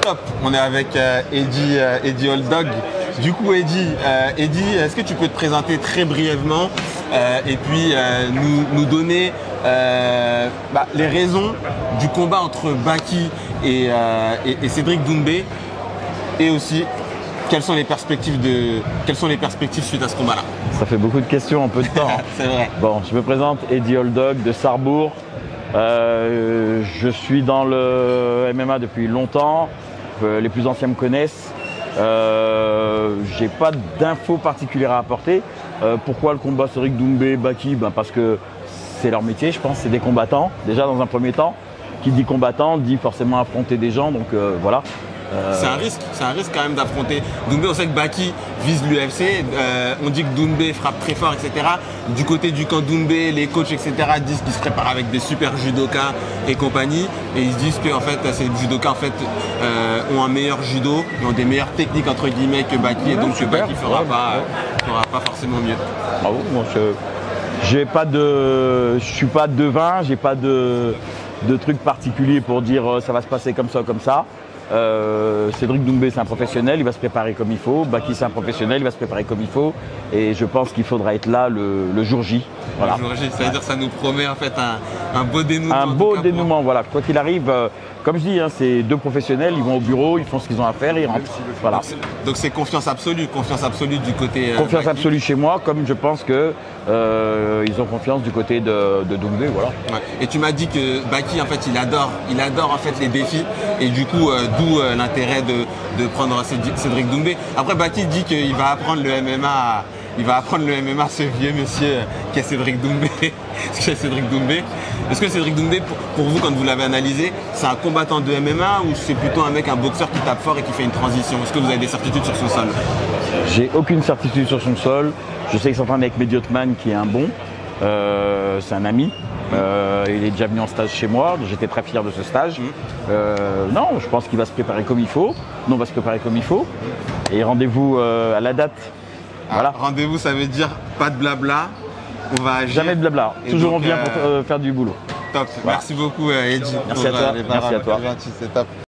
Top, on est avec Eddie Old Dog. Du coup, Eddie, est-ce que tu peux te présenter très brièvement et puis nous donner les raisons du combat entre Baki et Cédric Doumbé, et aussi quelles sont les perspectives suite à ce combat-là? Ça fait beaucoup de questions en peu de temps. C'est vrai. Bon, je me présente, Eddie Old Dog de Sarrebourg. Je suis dans le MMA depuis longtemps. Les plus anciens me connaissent. J'ai pas d'infos particulières à apporter. Pourquoi le combat Cédric Doumbé, Baki? Parce que c'est leur métier, je pense, c'est des combattants. Déjà dans un premier temps, qui dit combattant dit forcément affronter des gens, donc voilà. C'est un risque quand même d'affronter Doumbé. On sait que Baki vise l'UFC, on dit que Doumbé frappe très fort, etc. Du côté du camp Doumbé, les coachs, etc. disent qu'ils se préparent avec des super judokas et compagnie, et ils se disent que en fait, ces judokas ont un meilleur judo, ils ont des meilleures techniques entre guillemets que Baki, et donc que Baki fera pas forcément mieux. Bravo, moi je suis pas devin, j'ai pas de trucs particuliers pour dire ça va se passer comme ça, comme ça. Cédric Doumbé, c'est un professionnel, il va se préparer comme il faut. Baki, c'est un professionnel, il va se préparer comme il faut. Et je pense qu'il faudra être là le jour J. Voilà. Le jour J, ça veut dire que ça nous promet en fait un beau dénouement. Un beau dénouement, voilà. Quoi qu'il arrive, comme je dis, c'est deux professionnels, ils vont au bureau, ils font ce qu'ils ont à faire, ils rentrent. Voilà. Donc c'est confiance absolue du côté. Confiance Baki. absolue chez moi, comme je pense que ils ont confiance du côté de Doumbé, voilà. Ouais. Et tu m'as dit que Baki en fait il adore en fait les défis, et du coup d'où l'intérêt de prendre Cédric Doumbé. Après Baki dit qu'il va apprendre le MMA. Il va apprendre le MMA à ce vieux monsieur qui est Cédric Doumbé. Est-ce que Cédric Doumbé, pour vous, quand vous l'avez analysé, c'est un combattant de MMA ou c'est plutôt un boxeur qui tape fort et qui fait une transition? Est-ce que vous avez des certitudes sur son sol? J'ai aucune certitude sur son sol. Je sais qu'il s'entraîne avec Mediotman qui est un bon. C'est un ami. Il est déjà venu en stage chez moi, donc j'étais très fier de ce stage. Non, je pense qu'il va se préparer comme il faut. Nous, on va se préparer comme il faut. Et rendez-vous à la date. Voilà. Rendez-vous, ça veut dire pas de blabla. On va agir. Jamais de blabla. Toujours on vient pour faire du boulot. Top. Voilà. Merci beaucoup, Eddie. Merci à toi. Merci à toi. C'est top.